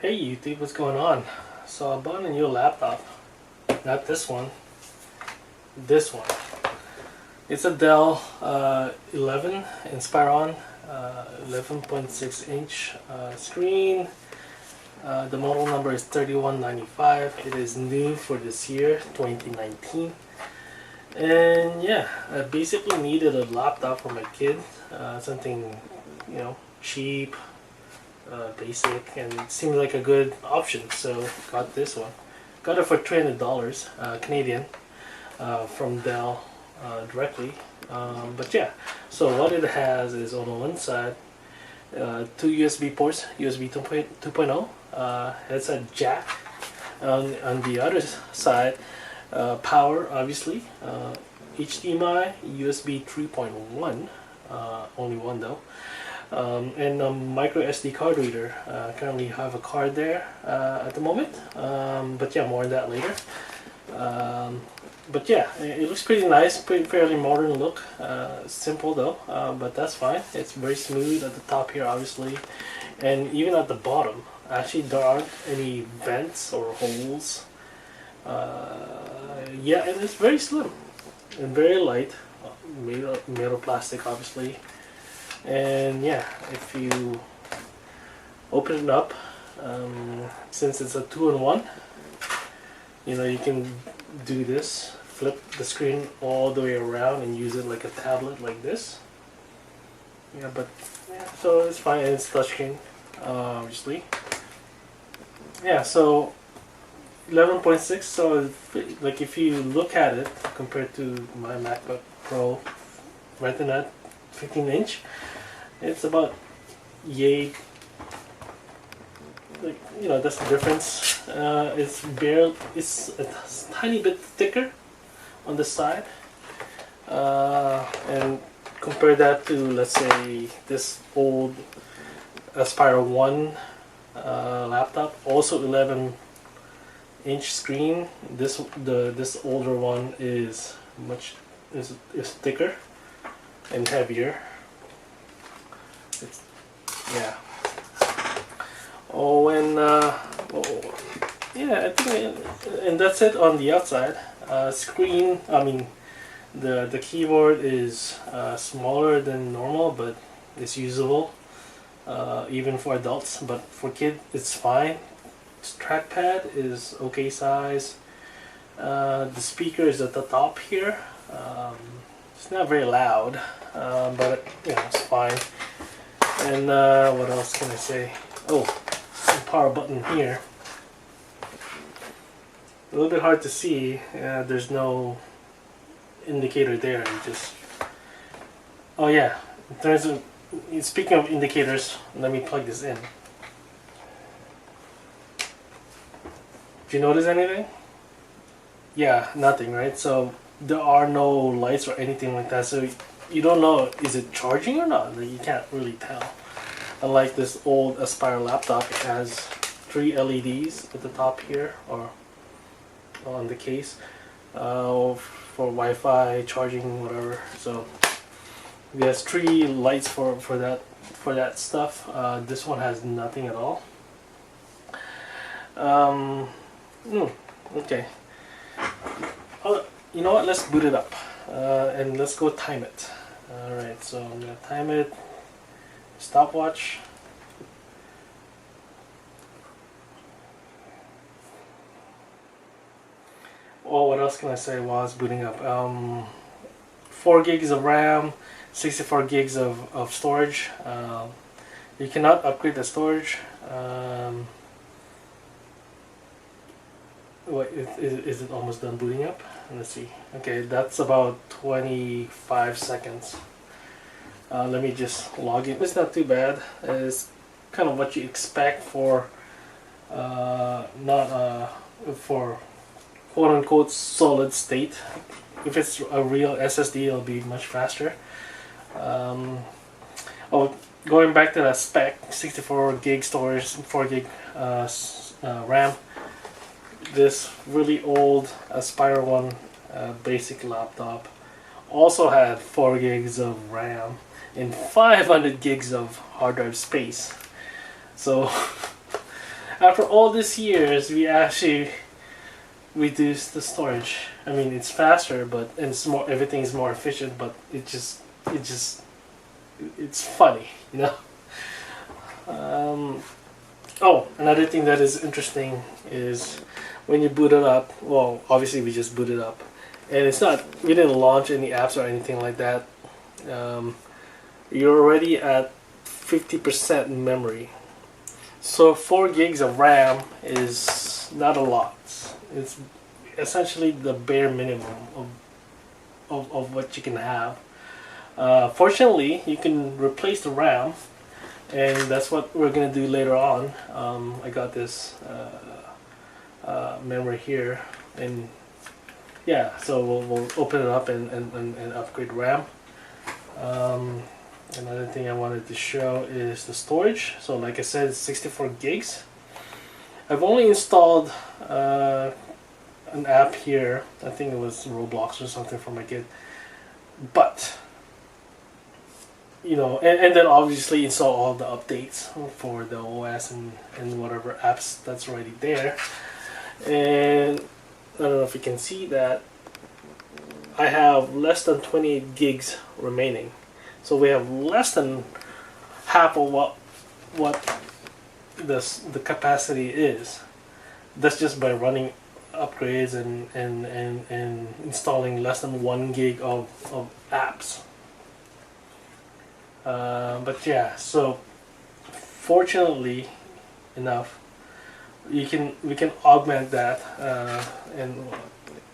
Hey YouTube, what's going on? So I bought a new laptop. Not this one. This one. It's a Dell 11 Inspiron 11.6 inch screen. The model number is 3195. It is new for this year, 2019. And yeah, I basically needed a laptop for my kid. Something, cheap, basic, and it seemed like a good option, so got this one. Got it for $300 Canadian from Dell directly. But yeah, so what it has is on one side two USB ports, USB 2.0, headset jack. On the other side, power, obviously, HDMI, USB 3.1, only one though. And a micro SD card reader. Currently have a card there at the moment, but yeah, more on that later. But yeah, it looks pretty nice, fairly modern look. Simple though, but that's fine. It's very smooth at the top here, obviously, and even at the bottom. Actually, there aren't any vents or holes. Yeah, and it's very slim and very light, made of plastic, obviously. And yeah, if you open it up, since it's a 2-in-1, you can do this, flip the screen all the way around and use it like a tablet like this. Yeah, but yeah, so it's fine, and it's touchscreen, obviously. Yeah, so 11.6, so like if you look at it compared to my MacBook Pro Retina 15-inch, it's about yay. Like, that's the difference. It's a tiny bit thicker on the side, and compare that to, let's say, this old Inspiron 1 laptop, also 11-inch screen. This older one is is thicker and heavier. Yeah. Oh, and yeah, I think, and that's it on the outside. Screen. I mean, the keyboard is smaller than normal, but it's usable, even for adults. But for kids, it's fine. Trackpad is okay size. The speaker is at the top here. It's not very loud, but it's fine. And what else can I say? Oh, some power button here. A little bit hard to see. There's no indicator there. Oh yeah. In terms of, speaking of indicators, let me plug this in. Do you notice anything? Yeah, nothing, right? So there are no lights or anything like that. So you don't know, is it charging or not? Like, you can't really tell. Unlike this old Aspire laptop, it has 3 LEDs at the top here, or on the case, for Wi-Fi, charging, whatever. So there's 3 lights for that stuff. This one has nothing at all. Okay. Oh, you know what? Let's boot it up, and let's go time it. All right. So I'm gonna time it. Stopwatch. Oh, what else can I say while it's booting up? 4 gigs of RAM, 64 gigs of storage. You cannot upgrade the storage. What is it almost done booting up? Let's see. Okay, that's about 25 seconds. Let me just log in. It's not too bad. It's kind of what you expect for for quote-unquote solid state. If it's a real SSD, it'll be much faster. Oh, going back to that spec, 64 gig storage, 4 gig RAM. This really old Aspire 1 basic laptop also had 4 gigs of RAM and 500 gigs of hard drive space. So After all these years, we actually reduced the storage. I mean, it's faster, but and it's more, everything is more efficient, but it's funny, you know. Oh, another thing that is interesting is when you boot it up. Well, obviously we just booted up, and it's not, we didn't launch any apps or anything like that. You're already at 50% memory. So 4 gigs of RAM is not a lot. It's essentially the bare minimum of what you can have. Fortunately, you can replace the RAM, and that's what we're gonna do later on. I got this memory here, and yeah, so we'll open it up and upgrade RAM. Another thing I wanted to show is the storage. So like I said, it's 64 gigs. I've only installed an app here. I think it was Roblox or something for my kid. But, you know, and then obviously install all the updates for the OS and whatever apps that's already there. And I don't know if you can see that I have less than 28 gigs remaining. So we have less than half of what the capacity is. That's just by running upgrades and installing less than 1 gig of apps. But yeah, so fortunately enough, we can augment that, and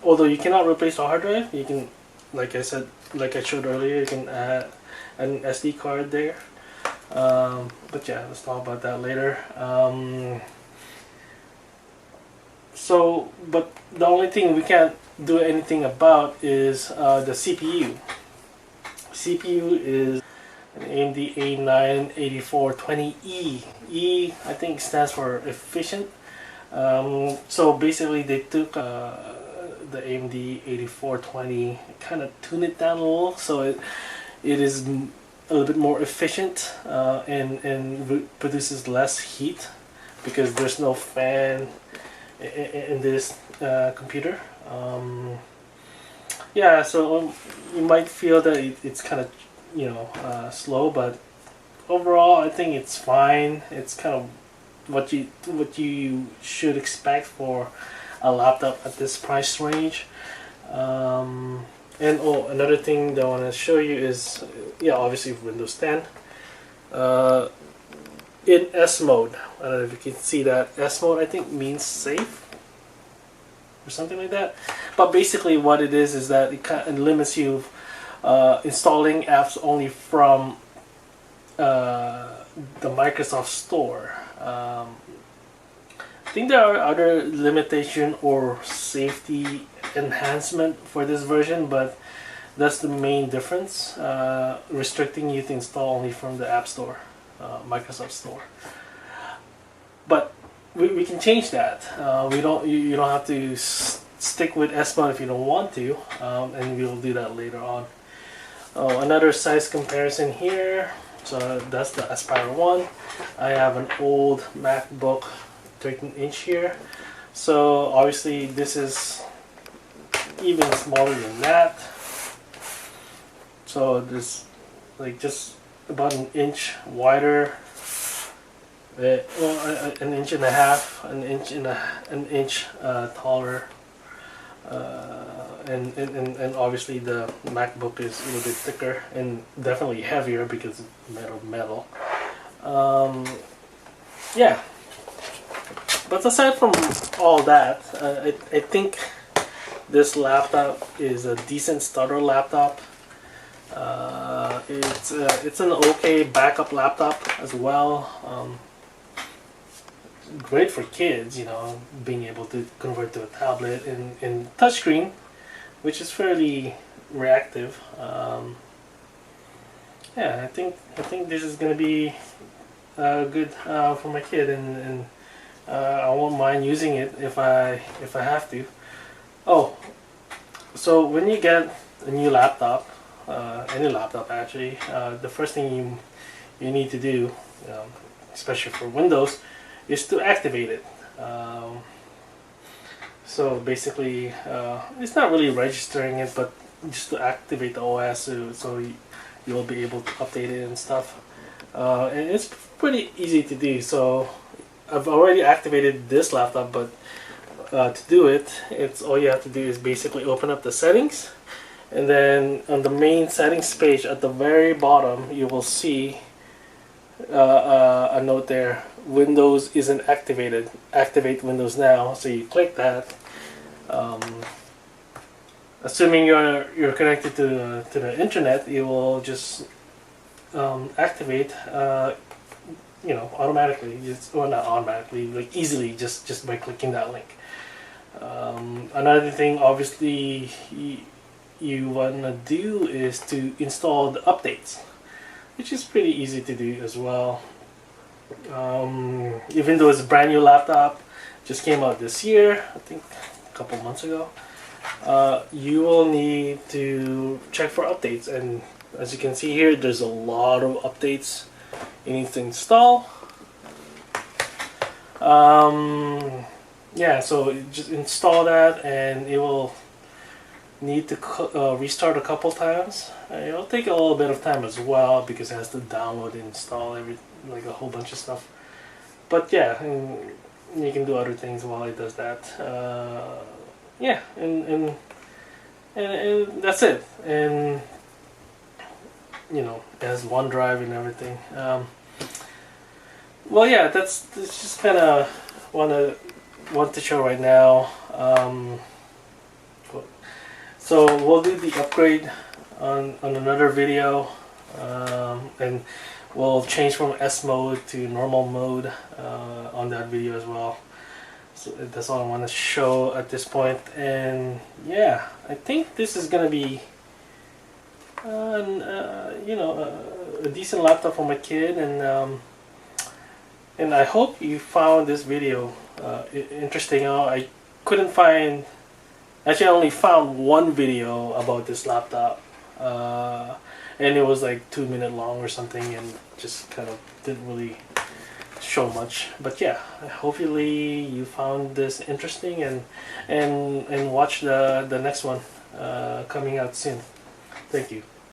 although you cannot replace the hard drive, you can, like I said, like I showed earlier, you can add an SD card there. But yeah, let's talk about that later. But the only thing we can't do anything about is the CPU. CPU is an AMD A9 8420E. E, I think, stands for efficient. So basically they took the AMD 8420, kind of tuned it down a little, so it is a little bit more efficient, and produces less heat because there's no fan in this computer. Yeah, so you might feel that it's kind of, you know, slow, but overall I think it's fine. It's kind of what you should expect for a laptop at this price range. And oh, another thing that I want to show you is, yeah, obviously Windows 10. In S mode, I don't know if you can see that. S mode, I think, means safe or something like that. But basically what it is that it kind of limits you installing apps only from the Microsoft Store. I think there are other limitation or safety enhancement for this version, but that's the main difference, restricting you to install only from the App Store, Microsoft Store. But we can change that. You don't have to stick with S mode if you don't want to, and we'll do that later on. Oh, another size comparison here. So that's the Inspiron one. I have an old MacBook 13-inch here, so obviously this is even smaller than that. So this, like, just about an inch wider, well, an inch and a half, an inch taller, and obviously the MacBook is a little bit thicker and definitely heavier because it's metal. Yeah. But aside from all that, I think this laptop is a decent starter laptop. It's an okay backup laptop as well. Great for kids, you know, being able to convert to a tablet and touchscreen, which is fairly reactive. Yeah, I think this is gonna be good for my kid, and I won't mind using it if I have to. Oh, so when you get a new laptop, any laptop actually, the first thing you need to do, especially for Windows, is to activate it. So basically, it's not really registering it, but just to activate the OS, so you'll be able to update it and stuff. And it's pretty easy to do. So I've already activated this laptop, but to do it, it's all you have to do is basically open up the settings, and then on the main settings page at the very bottom, you will see a note there: Windows isn't activated. Activate Windows now. So you click that. Assuming you're connected to the internet, it will just activate, automatically. Well, not automatically, like easily, just by clicking that link. Another thing, obviously, you wanna do is to install the updates, which is pretty easy to do as well. Even though it's a brand new laptop, just came out this year, I think a couple months ago. You will need to check for updates, and as you can see here, there's a lot of updates you need to install. Yeah, so just install that, and it will need to restart a couple times. It'll take a little bit of time as well because it has to download and install like a whole bunch of stuff. But yeah, and you can do other things while it does that. Yeah, and that's it. And it has OneDrive and everything. Well, yeah, that's just kind of want to show right now. So we'll do the upgrade on another video, and we'll change from S mode to normal mode on that video as well. So that's all I want to show at this point. And yeah, I think this is gonna be a decent laptop for my kid, and I hope you found this video interesting. I couldn't find, actually I only found one video about this laptop, and it was like 2 minutes long or something, and just kind of didn't really show much. But yeah, hopefully you found this interesting, and watch the next one coming out soon. Thank you.